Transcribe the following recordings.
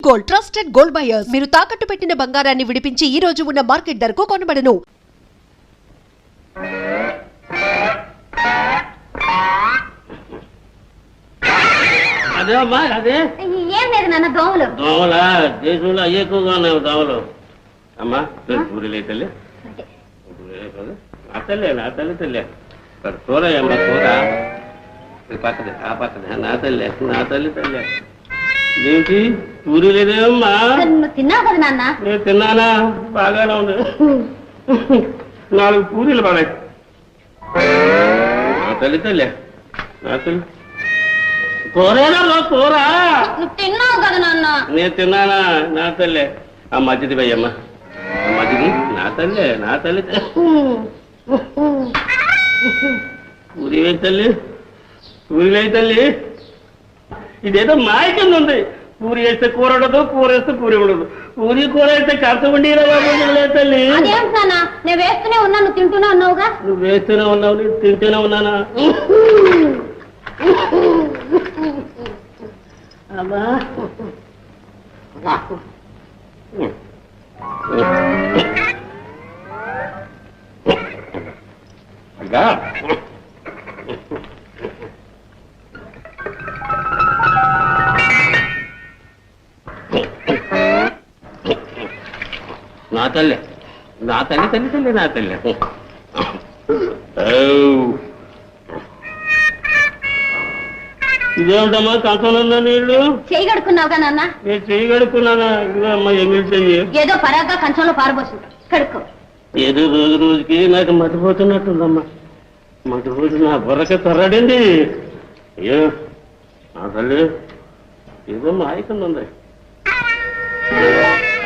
Gold trusted gold buyers మీరు తాకట్టు పెట్టిన బంగారాన్ని విడిపించి ఈ రోజు ఉన్న మార్కెట్ ధరకు కొనబడను. అదే అమ్మా అదే ఏం లేదు నాన్న దోమలు దోమలా దేశంలో ఎక్కువగా ఉన్నాయి దోమలు. అమ్మా పూరి తల్లి నా తల్లి కూరయ్యమ్మా కూర పక్కదే ఆ పక్కదే నా తల్లి ఏంటి పూరి లేదేమ్మా? తిన్నావు కదా నాన్న? నేను తిన్నానా? బాగానే ఉంది. 4 పూరీలు పడాయి. నా తల్లి కూరేనా కూర? తిన్నావు కదా నాన్న? నేను తిన్నానా? నా తల్లి ఆ మధ్యది భయ్యమ్మా ఆ మధ్యది నా తల్లి పూరి వేయి తల్లి ఇదేదో మాయ కింద ఉంది. పూరి వేస్తే కూర ఉండదు, కూర వేస్తే పూరి ఉండదు. పూరి కూర వేస్తే కరస ఉండి తల్లి. నేను వేస్తూనే ఉన్నా, నువ్వు తింటూనే ఉన్నావుగా. నువ్వు వేస్తూనే ఉన్నావు, నేను తింటూనే ఉన్నానా? అమ్మా నా తల్లి ఇదేమిటమ్మా కంచంలో నీళ్లు? చెయ్యి కడుక్కున్నావుగా నాన్న? నేను చెయ్యి కడుక్కున్నానా? ఇదిగో అమ్మా ఎంగిలి చెయ్యి. ఏదో పరాగ్గా కంచంలో పారబోసింది, కడుక్కో. ఏదో రోజుకి నాకు మర్చిపోతున్నట్టుందమ్మా. మర్చిపోతు నా బుర్రకి తర్రాడింది. అయ్యో నా తల్లి ఏదో మాయకుంది.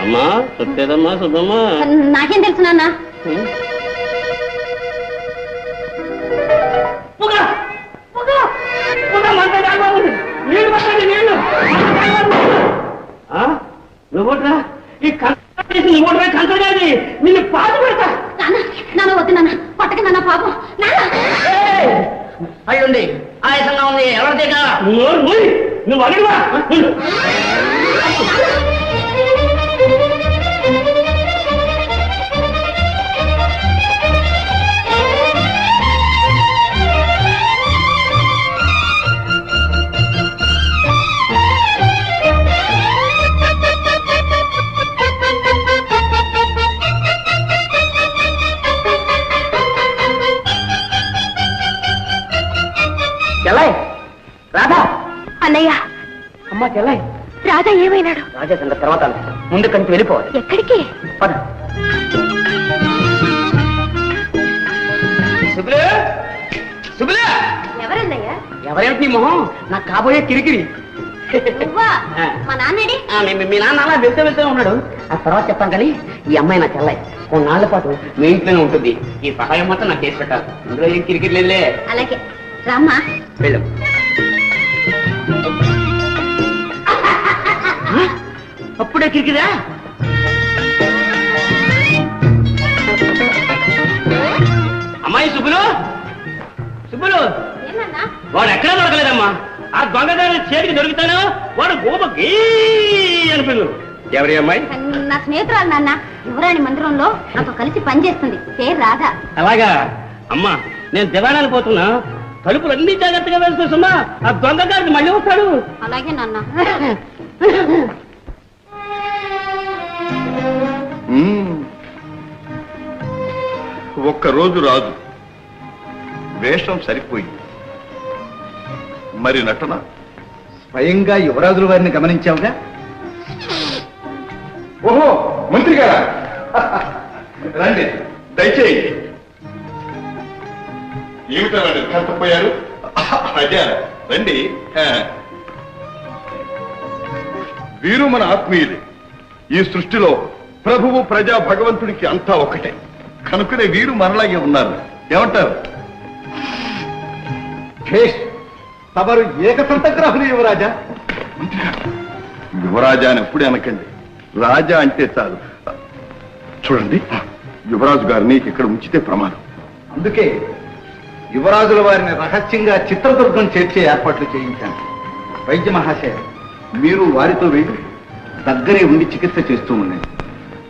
అమ్మా సొట్టేదమ్మా సుబ్బమ్మా. నాకేం తెలుసు నాన్న? నువ్వుట్రా ఈ నువ్వుట్రా కంచగాది నిన్ను పాటు పెడతా. నాన్న వద్దు నాన్న, పట్టక నాన్న పాపం. అయ్యుండి ఆయాసంగా ఉంది, ఎవరి దగ్గర? నువ్వు అడిగివా? రాధా అన్నయ్య. అమ్మా చెల్లై, రాధా ఏమైనాడు? రాజా సంగతి తర్వాత ముందు కంచి వెళ్ళిపోవాలి. ఎక్కడికి? పద. ఎవరన్నయ్యా? ఎవరేమిటి నీ మొహం? నాకు కాబోయే కిరికిరి. నువ్వా? మా నాన్నడి? మీ నాన్న అలా వెళ్తే ఉన్నాడు. ఆ తర్వాత చెప్తాను కానీ ఈ అమ్మాయి నా చెల్లై కొన్నాళ్ల పాటు మీ ఇంట్లోనే ఉంటుంది. ఈ సహాయం మొత్తం నాకు చేసి పెట్టాలి. ఇందులో ఏం కిరికిరి లేదులే. అలాగే రామ్మా. వెళ్ళు. అప్పుడే కిరికిరా? అమ్మాయి సుబ్బులు వాడు ఎక్కడా దొరకలేదమ్మా. ఆ దొంగదారి చేతికి దొరుకుతాను వాడు గోప గీ అనిపించు. ఎవరి అమ్మాయి? నా స్నేహితురాలు నాన్న. యువరాణి మందిరంలో నాతో కలిసి పనిచేస్తుంది, పేరు రాధా. అలాగా అమ్మా, నేను దివాణాలు పోతున్నా. తలుపులు అన్ని జాగ్రత్తగా వేసుకోసమ్మా. ఆ దొంగగారికి మళ్ళీ వస్తాడు. అలాగే నాన్న. ఒక్కరోజు రాదు, వేషం సరిపోయింది. మరి నటన? స్వయంగా యువరాజుల వారిని గమనించావుగా? ఓహో మంత్రి గారా, రండి దయచేయండి. ఏమిటారండి కష్టపోయారు? అదే రండి. వీరు మన ఆత్మీయులే. ఈ సృష్టిలో ప్రభువు ప్రజా భగవంతుడికి అంతా ఒకటే కనుకనే వీరు మనలాగే ఉన్నారు. ఏమంటారు? తమరు ఏకసంతగ్రాహులు యువరాజా. యువరాజా అని ఎప్పుడే అనకండి, రాజా అంటే చాలు. చూడండి, యువరాజు గారిని ఇక్కడ ఉంచితే ప్రమాదం. అందుకే యువరాజుల వారిని రహస్యంగా చిత్రదుర్గం చేర్చే ఏర్పాట్లు చేయించాను. వైద్య మహాశయ, మీరు వారితో వెళ్ళి దగ్గరే ఉండి చికిత్స చేస్తూ ఉండండి.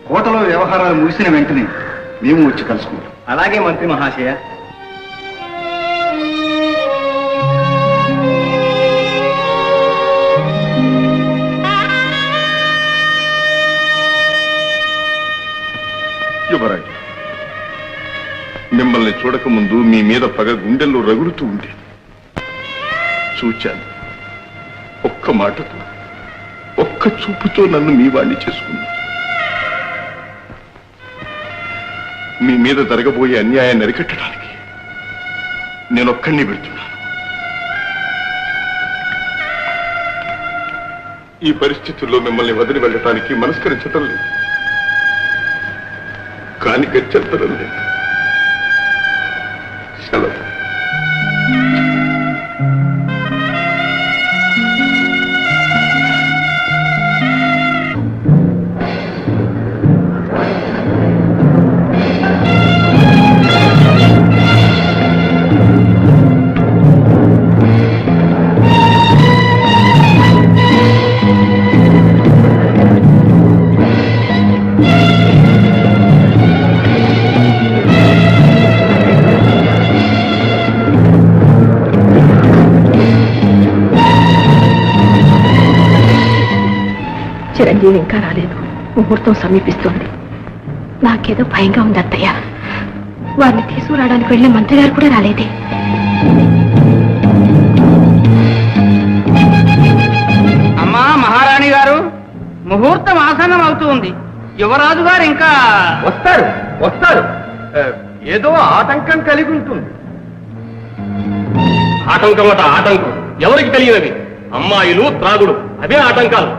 కోటలో వ్యవహారాలు ముగిసిన వెంటనే మేము వచ్చి కలుసుకుంటాం. అలాగే మంత్రి మహాశయ. యువరాజు, మిమ్మల్ని చూడకముందు మీ మీద పగ గుండెల్లో రగులుతూ ఉండేది. చూచాను. ఒక్క మాటతో, ఒక్క చూపుతో నన్ను మీ వాణ్ణి చేసుకున్నాను. మీ మీద జరగబోయే అన్యాయాన్ని అరికట్టడానికి నేనొక్కడిని పెడుతున్నాను. ఈ పరిస్థితుల్లో మిమ్మల్ని వదిలి వెళ్ళటానికి మనస్కరించటం లేదు, కానీ గచ్చంతరం లేదు. సెలవు. చిరంజీవి ఇంకా రాలేదు. ముహూర్తం సమీపిస్తుంది. నాకేదో భయంగా ఉంది అత్తయ్య. వారిని తీసుకురావడానికి వెళ్ళిన మంత్రి గారు కూడా రాలేదే. అమ్మా మహారాణి గారు, ముహూర్తం ఆసనం అవుతుంది. యువరాజు గారు ఇంకా వస్తారు వస్తారు. ఏదో ఆటంకం కలిగి ఉంటుంది. ఆటంకం అట ఆటంకం. ఎవరికి తెలియనవి? అమ్మాయిలు, త్రాగుడు, అవే ఆటంకాలు.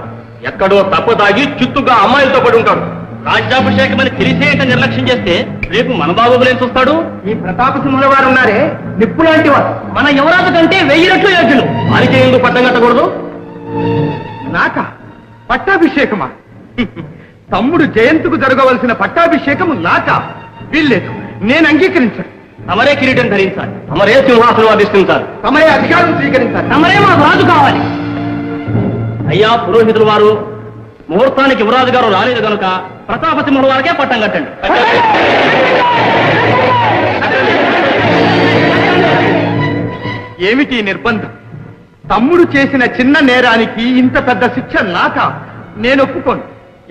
ఎక్కడో తప్పదాగి చిత్తుగా అమ్మాయిలతో పడి ఉంటాడు. రాజ్యాభిషేకం అని తెలిసేట నిర్లక్ష్యం చేస్తే రేపు మన బాబులేం చూస్తాడు? ఈ ప్రతాప సింహుల వారు ఉన్నారే, నిప్పు లాంటి వారు. మన యువరాజు కంటే 1000 రెట్లు యోగ్యులు. వారికి ఎందుకు పట్టం కట్టకూడదు? నాక పట్టాభిషేకమా? తమ్ముడు జయంతుకు జరగవలసిన పట్టాభిషేకం నాక? వీల్లేదు, నేను అంగీకరించను. తమరే కిరీటం ధరించాలి, తమరే సింహాసనం అధిష్ఠించాలి, తమరే అధికారం స్వీకరించాలి, తమరే మా రాజు కావాలి. అయ్యా పురోహితులు వారు, ముహూర్తానికి యువరాజు గారు రాలేదు కనుక ప్రతాపసింహుల వారికే పట్టం కట్టండి. ఏమిటి నిర్బంధం? తమ్ముడు చేసిన చిన్న నేరానికి ఇంత పెద్ద శిక్ష నాక? నేను ఒప్పుకోను.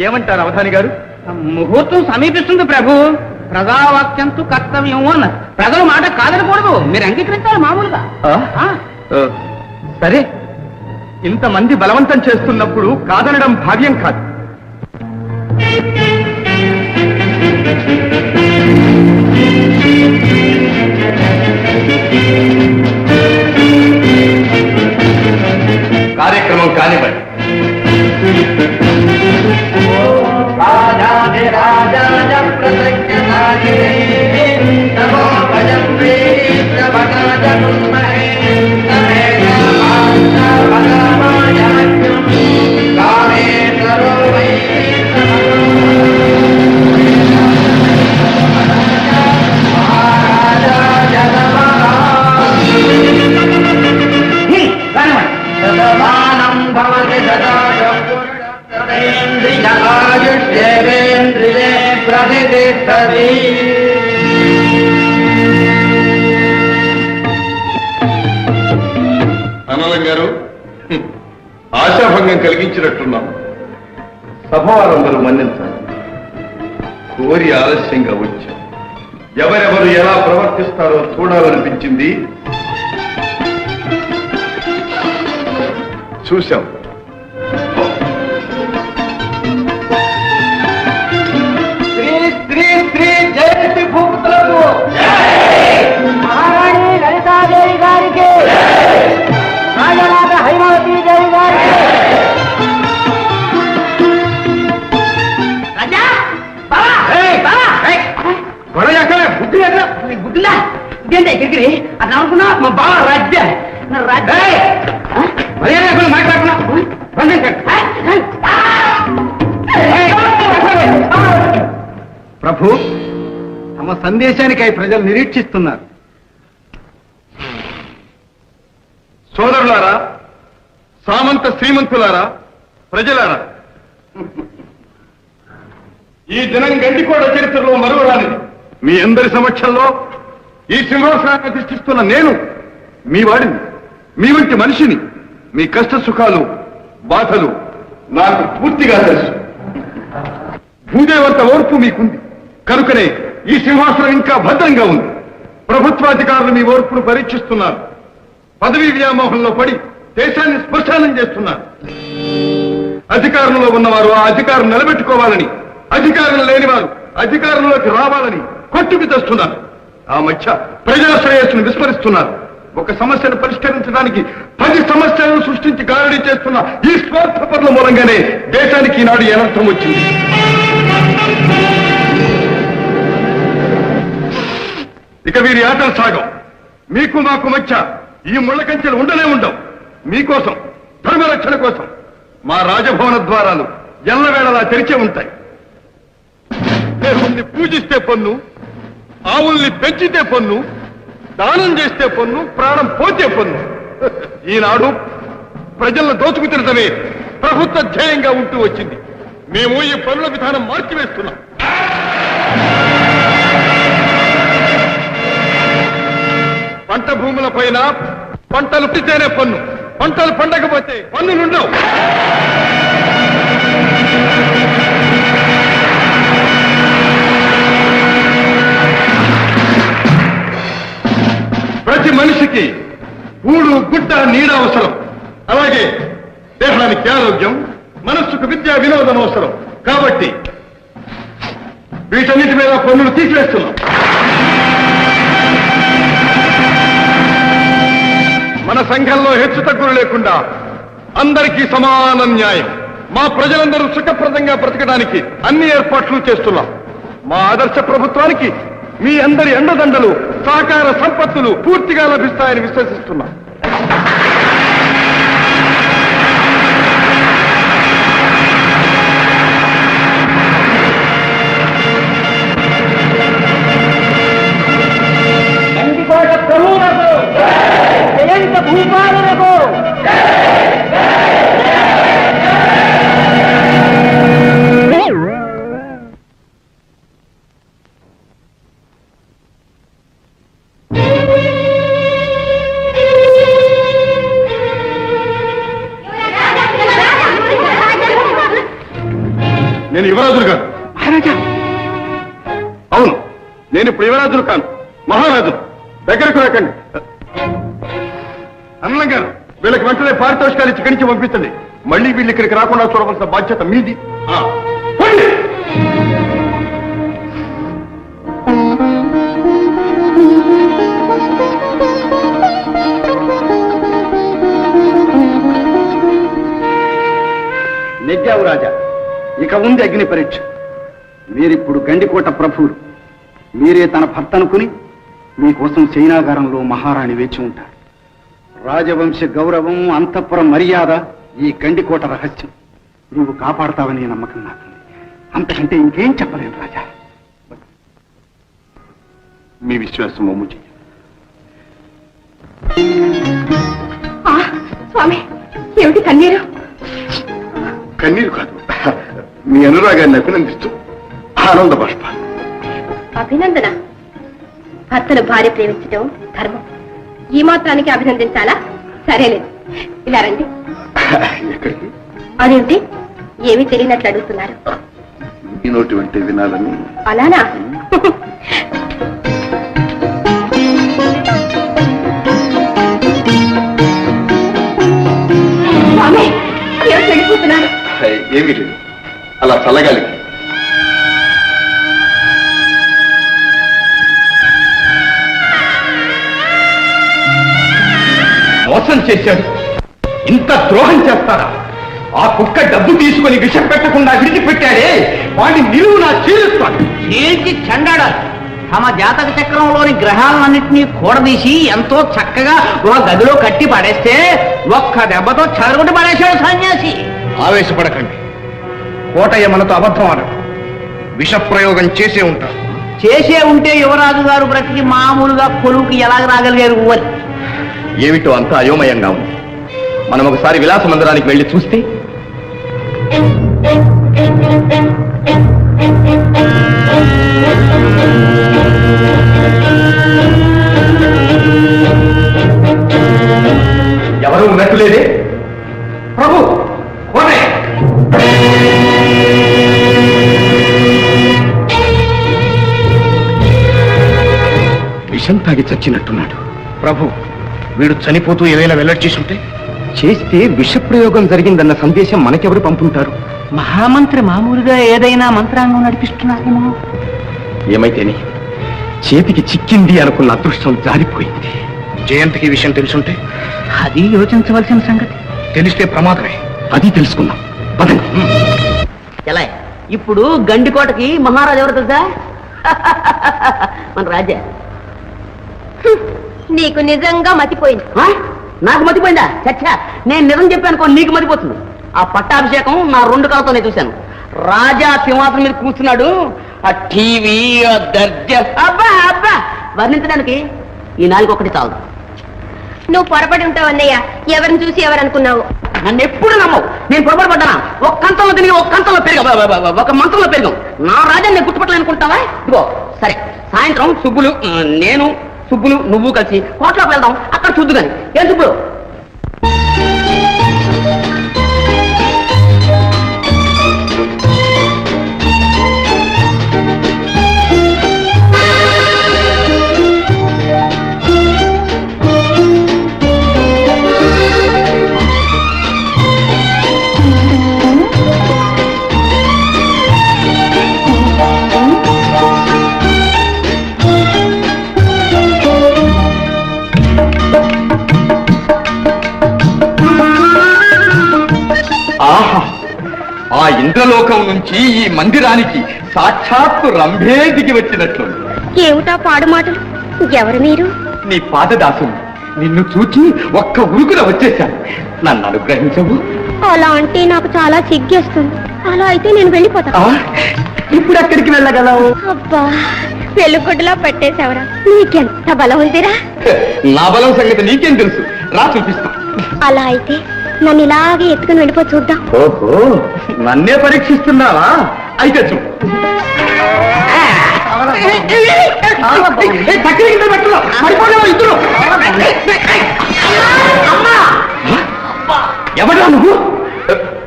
ఏమంటారు అవధాని గారు? ముహూర్తం సమీపిస్తుంది ప్రభు. ప్రజావాక్యంతు కర్తవ్యం అన్న ప్రజల మాట కాదనకూడదు. మీరు అంగీకరించాలి మామూలుగా. సరే, ఇంతమంది బలవంతం చేస్తున్నప్పుడు కాదనడం భావ్యం కాదు. కార్యక్రమం కానివ్వండి. అనంతం గారు, ఆశాభంగం కలిగించినట్టున్నాం. సభ వారందరూ మన్నించాలి. కోరి ఆలస్యంగా వచ్చాం. ఎవరెవరు ఎలా ప్రవర్తిస్తారో చూడాలనిపించింది. చూశాం. శ్రీ శ్రీ శ్రీ జయశ్రీ భూపుత్రులకు మహారాణి లలితాదేవి గారికి, రాజమాత హైమావతి దేవి గారికి. గుడ్డులా ఇదేంటే ఎక్కడికి అట్లా అనుకున్నా? మా బావ రాజ్య మాట్లాడుకున్నా. ప్రభు, తమ సందేశానికై ప్రజలు నిరీక్షిస్తున్నారు. సోదరులారా, సామంత శ్రీమంతులారా, ప్రజలారా, ఈ దినం గండికోట చరిత్రలో మరువరానిది. మీ అందరి సమక్షంలో ఈ సింహాసనాన్ని అధిష్ఠిస్తున్న నేను మీ వాడిని, మీ వంటి మనిషిని. మీ కష్ట సుఖాలు బాధలు నాకు పూర్తిగా తెలుసు. భూదేవంత ఓర్పు మీకుంది కనుకనే ఈ సింహాసనం ఇంకా భద్రంగా ఉంది. ప్రభుత్వాధికారులు మీ ఓర్పును పరీక్షిస్తున్నారు. పదవీ వ్యామోహంలో పడి దేశాన్ని శ్మశానం చేస్తున్నారు. అధికారంలో ఉన్నవారు ఆ అధికారం నిలబెట్టుకోవాలని, అధికారం లేనివారు అధికారంలోకి రావాలని కొట్టుకు తెస్తున్నారు. ఆ మధ్య ప్రజా శ్రేయస్సును విస్మరిస్తున్నారు. ఒక సమస్యను పరిష్కరించడానికి 10 సమస్యలను సృష్టించి గారడీ చేస్తున్న ఈ స్వార్థపరుల మూలంగానే దేశానికి ఈనాడు అనర్థం వచ్చింది. ఇక వీరి ఆటలు సాగం. మీకు మాకు మధ్య ఈ ముళ్ళ కంచెలు ఉండనే ఉండవు. మీకోసం, ధర్మరక్షణ కోసం మా రాజభవన ద్వారాలు ఎల్లవేళలా తెరిచే ఉంటాయి. దేవుణ్ణి పూజిస్తే పన్ను, ఆవుల్ని పెంచితే పన్ను, దానం చేస్తే పన్ను, ప్రాణం పోతే పన్ను. ఈనాడు ప్రజలను దోచుకు తినడమే ప్రభుత్వ ధ్యేయంగా ఉంటూ వచ్చింది. మేము ఈ పన్నుల విధానం మార్చివేస్తున్నాం. పంట భూముల పైన పంటలు పుట్టితేనే పన్ను, పంటలు పండకపోతే పన్నులుండవు. ప్రతి మనిషికి ఊడు గుడ్డ నీడ అవసరం. అలాగే దేహానికి ఆరోగ్యం, మనస్సుకు విద్యా వినోదం అవసరం. కాబట్టి వీటన్నిటి మీద పన్నులు తీసివేస్తున్నాం. మన సంఘంలో హెచ్చు తగ్గులు లేకుండా అందరికీ సమాన న్యాయం. మా ప్రజలందరూ సుఖప్రదంగా బ్రతకడానికి అన్ని ఏర్పాట్లు చేస్తున్నాం. మా ఆదర్శ ప్రభుత్వానికి మీ అందరి అండదండలు, సహకార సంపత్తులు పూర్తిగా లభిస్తాయని విశ్వసిస్తున్నాం. నేను యువరాజులు కాను. మహారాజా? అవును, నేను ఇప్పుడు యువరాజులు కాను, మహారాజు. దగ్గరకు రాకండి. అన్నం గారు, వీళ్ళకి వెంటనే పారితోషికాలు ఇచ్చి గణించి పంపించండి. మళ్ళీ వీళ్ళు ఇక్కడికి రాకుండా చూడవలసిన బాధ్యత మీది. పోండి. నెగ్గావు రాజా. ఇక ఉంది అగ్ని పరీక్ష. మీరిప్పుడు గండికోట ప్రభువులు. మీరే తన భర్త అనుకుని మీకోసం చైనాగారంలో మహారాణి వేచి ఉంటారు. రాజవంశ గౌరవం, అంతఃపుర మర్యాద ఈ గండికోట రహస్యం. నువ్వు కాపాడతావని నమ్మకం నాకు. అంతకంటే ఇంకేం చెప్పలేను రాజా. మీ విశ్వాసం మమ్ము చెయ్యి. స్వామి, ఏమిటి కన్నీరు? కన్నీరు కాదు, మీ అనురాగాన్ని అభినందిస్తూ ఆనంద బాష్ప. అభినందన? భర్తను భార్య ప్రేమించడం ధర్మం. ఈ మాత్రానికి అభినందించాలా? సరేలేదు, ఇలా రండి. ఎక్కడికి? అదేంటి ఏమీ తెలియనట్లు అడుగుతున్నారు? ఈ నోటి వెంటే వినాలని. అలానా? స్వామి, ఏమిటి వెళ్ళిపోతున్నారు? ఏమీ లేదు, అలా చల్లగాలికి. మోసం చేశాడు. ఇంత ద్రోహం చేస్తారా? ఆ కుక్క డబ్బు తీసుకుని విషం పెట్టకుండా విడిచిపెట్టాడే, వాడిని నిలువునా చీలుస్తాడు. చీల్చి చెండాడాలి. తమ జాతక చక్రంలోని గ్రహాలన్నింటినీ కూడదీసి ఎంతో చక్కగా ఒక గదిలో కట్టి పడేస్తే ఒక్క దెబ్బతో చెరగొట్టి పడేశాడు సన్యాసి. ఆవేశపడకండి. కోటయ్య మనతో అబద్ధం ఆడడు. విషప్రయోగం చేసే ఉంటాడు. చేసే ఉంటే యువరాజు గారు బ్రతికి మామూలుగా కొలువుకి ఎలాగ రాగలిగారు అని. ఏమిటో అంతా అయోమయంగా ఉంది. మనం ఒకసారి విలాస మందిరానికి వెళ్ళి చూస్తే ఎవరు ఉన్నట్టు లేదే. ప్రభు కోనే విషం తాగి చచ్చినట్టున్నాడు. ప్రభు, వీడు చనిపోతూ ఏదైనా వెల్లడి చేసుంటే? చేస్తే విషప్రయోగం జరిగిందన్న సందేశం మనకెవరు పంపుంటారు? మహామంత్రి మామూలుగా ఏదైనా మంత్రాంగం నడిపిస్తున్నారేమో. ఏమైతేని చేతికి చిక్కింది అనుకున్న అదృష్టం జారిపోయింది. జయంతికి విషయం తెలుసుంటే? అది యోచించవలసిన సంగతి. తెలిస్తే ప్రమాదమే. అది తెలుసుకుందాం. పదండి. ఎలా ఇప్పుడు గండికోటకి మహారాజు ఎవరు తెలుసా? మన రాజా. నీకు నిజంగా మతిపోయింది. నాకు మతిపోయిందా? చచ్చా, నేను నిజం చెప్పానుకో నీకు మతిపోతుంది. ఆ పట్టాభిషేకం నా 2 కళ్ళతో నేను చూశాను. రాజా సింహాసనం మీద కూర్చున్నాడు. ఆ టీవీ, ఆ దర్జా, అబ్బా అబ్బా వర్ణించడానికి ఈ 4 ఒకటి చాలు. నువ్వు పొరపడి ఉంటావు అన్నయ్య. ఎవరిని చూసి ఎవరనుకున్నావు? నన్ను ఎప్పుడు నమ్మవు. నేను పొరపాటు పడ్డానా? ఒక కంచంలో తిరిగి ఒక కంచంలో పెరిగాం, ఒక మంచంలో పెరిగాం. నా రాజాన్ని నేను గుర్తుపట్టాలనుకుంటావా? ఇదిగో సరే, సాయంత్రం సుబ్బులు, నేను, సుబ్బులు, నువ్వు కలిసి కోట్లోకి వెళ్దాం. అక్కడ చూద్దు కానీ. ఏం సుబ్బులు? ఆహా, ఆ ఇంద్రలోకం నుంచి ఈ మందిరానికి సాక్షాత్తు రంభే దిగి వచ్చినట్లు. ఏమిటా పాడు మాటలు? ఎవరు మీరు? నీ పాదదాసుని నిన్ను చూచి ఒక్క ఉరుకున వచ్చేశాను. నన్ను అనుగ్రహించవు. అలా అంటే నాకు చాలా సిగ్గేస్తుంది. అలా అయితే నేను వెళ్ళిపోతా. ఇప్పుడు ఎక్కడికి వెళ్ళగలవు? అబ్బా, పెళ్ళికొడ్డులా పెట్టేశావరా. నీకెంత బలం ఉందిరా? నా బలం సంగతి నీకేం తెలుసు? రా చూపిస్తా. అలా అయితే నన్ను ఇలాగే ఎత్తుకుని వెళ్ళిపో చూద్దాం. ఓహో, నన్నే పరీక్షిస్తున్నావా? అయితే చూడు. ఎవడా నువ్వు?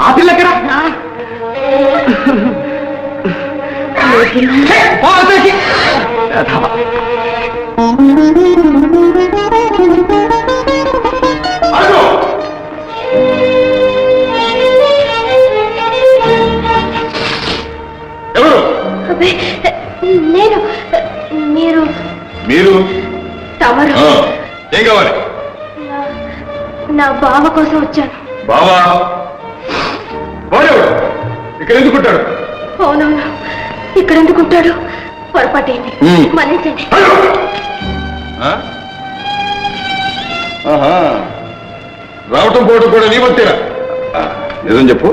ఆ పిల్లకరా? ఎవరు? నేను. మీరు మీరు తమరు? ఏం కావాలి? నా బావ కోసం వచ్చాను. బావా? వాడెవడు? ఇక్కడ ఎందుకుంటాడు? అవునవును, ఇక్కడ ఎందుకుంటాడు? పొరపాటేంటి, మన్నించండి. రావటం పోవటం కూడా నీ వంతేనా? నిజం చెప్పు,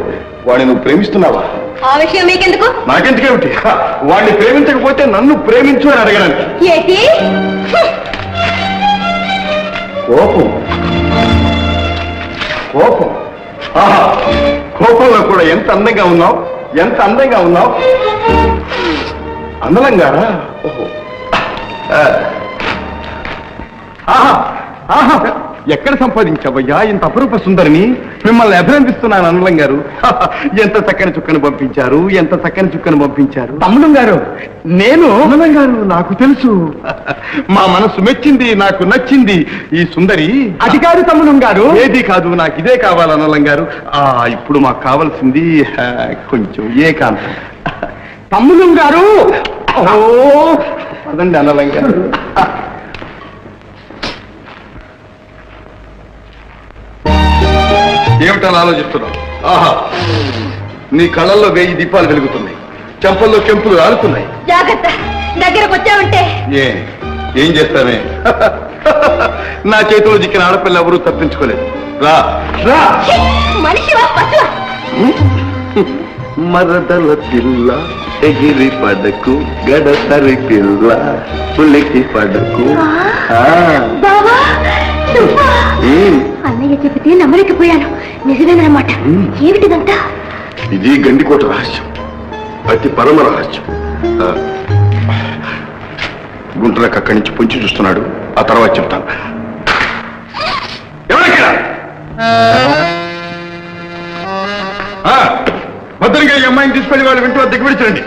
వాడిని నువ్వు ప్రేమిస్తున్నావా? ఆ విషయం మీకెందుకు? నాకెందుకేమిటి? వాడిని ప్రేమించకపోతే నన్ను ప్రేమించు అని అడగడానికి. ఏంటి? కోపం, కోపం. ఆహా, కోపంలో కూడా ఎంత అందంగా ఉన్నావు, ఎంత అందంగా ఉన్నావు. అందలంగారా? ఓహో. ఆహా, ఆహా, ఎక్కడ సంపాదించావయ్యా ఇంత అపరూప సుందరిని? మిమ్మల్ని అభినందిస్తున్నాను అన్నలం గారు. ఎంత చక్కని చుక్కను పంపించారు, ఎంత చక్కని చుక్కను పంపించారు. తమ్ముడు గారు, నేను అన్నలం గారు, నాకు తెలుసు. మా మనసు మెచ్చింది, నాకు నచ్చింది ఈ సుందరి. అది కాదు తమ్ముడు గారు. ఏది కాదు, నాకు ఇదే కావాలి అన్నలం గారు. ఇప్పుడు మాకు కావాల్సింది కొంచెం ఏకాంతం. తమ్ముడు గారు, ఓ అదండి అన్నలం గారు. ఏమిటని ఆలోచిస్తున్నావు? ఆహా, నీ కళ్ళల్లో 1000 దీపాలు వెలుగుతున్నాయి, చెంపల్లో చెంపులు రాలుతున్నాయి. జాగ్రత్త, దగ్గరకు వచ్చావంటే ఏం చేస్తానే? నా చేతిలో చిక్కిన ఆడపిల్ల ఎవరూ తప్పించుకోలేదు. రా రా. మనిషివా పశువా? మరదల పిల్ల ఎగిరి పడకు, గడసరి పిల్ల పులికి పడకు. బావా, నువ్వా? అన్నయ్య చెబితే నమ్మలేకపోయాను. నిజమేనమాట. ఏమిటిదంతా? ఇది గండికోట రహస్యం, అతి పరమ రహస్యం. గుంటలకు అక్కడి నుంచి పొంచి చూస్తున్నాడు, ఆ తర్వాత చెప్తాను. ఎవరికైనా భద్రంగా ఈ అమ్మాయిని తీసుకెళ్లి వాళ్ళు వింటూ దిగబడిచండి.